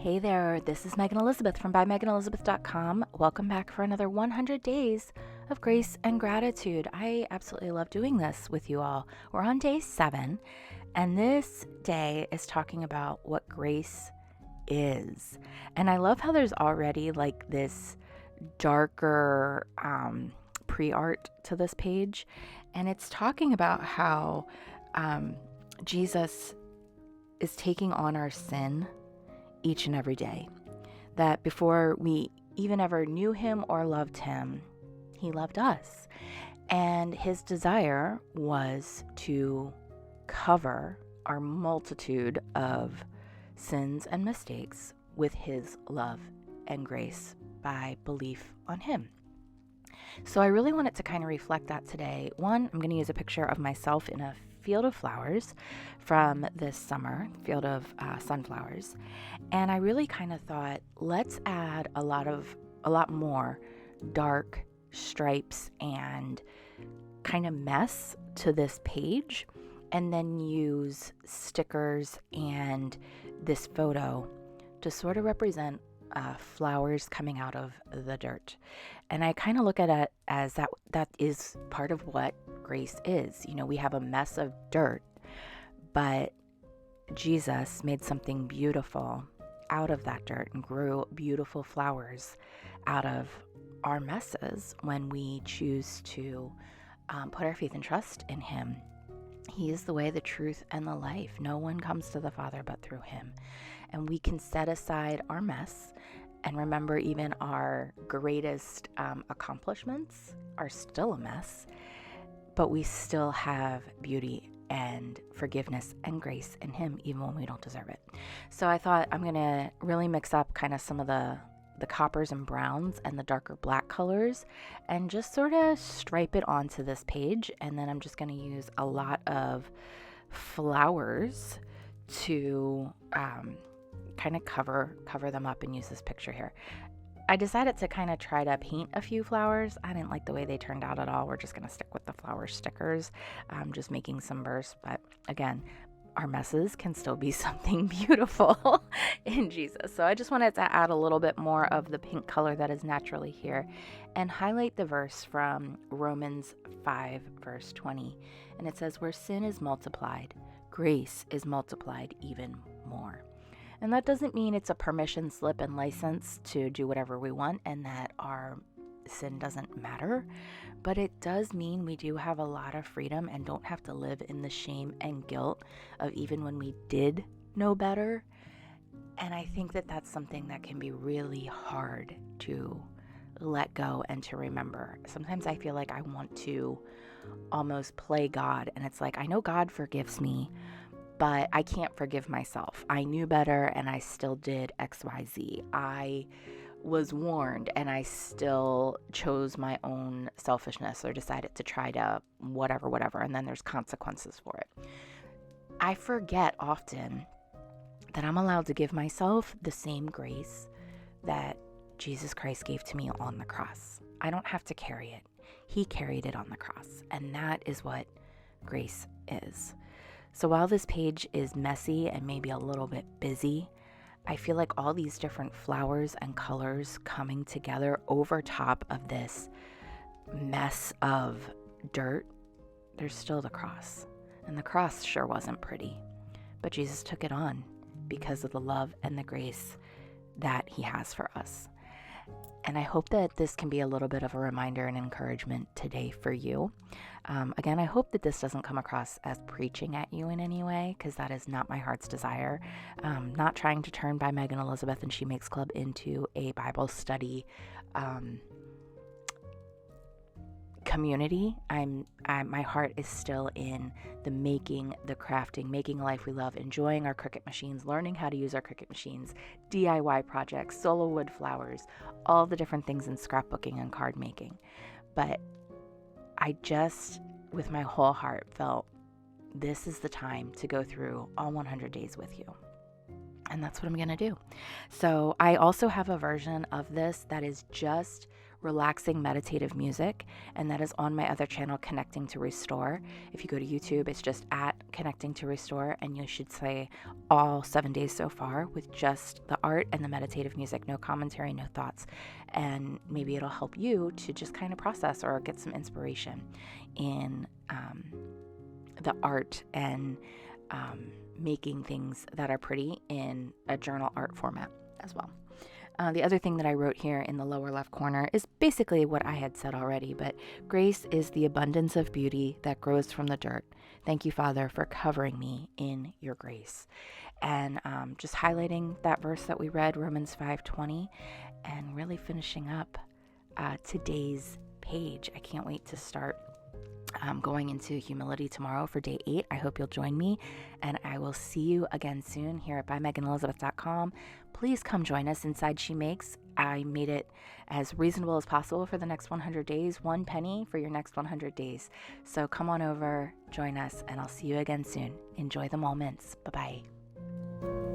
Hey there, this is Megan Elizabeth from ByMeganElizabeth.com. Welcome back for another 100 days of grace and gratitude. I absolutely love doing this with you all. We're on day 7, and this day is talking about what grace is. And I love how there's already like this darker pre-art to this page, and it's talking about how Jesus is taking on our sin each and every day. That before we even ever knew him or loved him, he loved us. And his desire was to cover our multitude of sins and mistakes with his love and grace by belief on him. So I really wanted to kind of reflect that today. One, I'm going to use a picture of myself in a field of flowers from this summer, field of sunflowers. And I really kind of thought, let's add a lot more dark stripes and kind of mess to this page, and then use stickers and this photo to sort of represent flowers coming out of the dirt. And I kind of look at it as that is part of what grace is. You know, we have a mess of dirt, but Jesus made something beautiful out of that dirt and grew beautiful flowers out of our messes when we choose to put our faith and trust in him. He is the way, the truth, and the life. No one comes to the Father but through him. And we can set aside our mess and remember even our greatest accomplishments are still a mess, but we still have beauty and forgiveness and grace in him even when we don't deserve it. So I thought I'm going to really mix up kind of some of the coppers and browns and the darker black colors and just sort of stripe it onto this page. And then I'm just going to use a lot of flowers to kind of cover them up and use this picture here. I decided to kind of try to paint a few flowers. I didn't like the way they turned out at all. We're just going to stick with the flower stickers. Just making some bursts. But again, our messes can still be something beautiful in Jesus. So I just wanted to add a little bit more of the pink color that is naturally here and highlight the verse from Romans 5, verse 20. And it says, where sin is multiplied, grace is multiplied even more. And that doesn't mean it's a permission slip and license to do whatever we want and that our sin doesn't matter, but it does mean we do have a lot of freedom and don't have to live in the shame and guilt of even when we did know better. And I think that that's something that can be really hard to let go and to remember. Sometimes I feel like I want to almost play God, and it's like, I know God forgives me, but I can't forgive myself. I knew better and I still did XYZ. I was warned and I still chose my own selfishness or decided to try to whatever, and then there's consequences for it. I forget often that I'm allowed to give myself the same grace that Jesus Christ gave to me on the cross. I don't have to carry it. He carried it on the cross, and that is what grace is. So while this page is messy and maybe a little bit busy, I feel like all these different flowers and colors coming together over top of this mess of dirt, there's still the cross. And the cross sure wasn't pretty, but Jesus took it on because of the love and the grace that he has for us. And I hope that this can be a little bit of a reminder and encouragement today for you. Again, I hope that this doesn't come across as preaching at you in any way, because that is not my heart's desire. Not trying to turn By Megan Elizabeth and She Makes Club into a Bible study community. My heart is still in the making, the crafting, making a life we love, enjoying our Cricut machines, learning how to use our Cricut machines, DIY projects, solo wood flowers, all the different things in scrapbooking and card making. But I just, with my whole heart, felt this is the time to go through all 100 days with you. And that's what I'm going to do. So I also have a version of this that is just relaxing meditative music, and that is on my other channel, Connecting to Restore. If you go to YouTube, it's just at connecting to restore, and you should say all 7 days so far with just the art and the meditative music, no commentary, no thoughts. And maybe it'll help you to just kind of process or get some inspiration in the art and making things that are pretty in a journal art format as well. The other thing that I wrote here in the lower left corner is basically what I had said already, but grace is the abundance of beauty that grows from the dirt. Thank you, Father, for covering me in your grace. And just highlighting that verse that we read, Romans 5:20, and really finishing up today's page. I can't wait to start going into humility tomorrow for day 8. I hope you'll join me, and I will see you again soon here at bymeganelizabeth.com. Please come join us inside She Makes. I made it as reasonable as possible for the next 100 days, 1 penny for your next 100 days. So come on over, join us, and I'll see you again soon. Enjoy the moments. Bye-bye.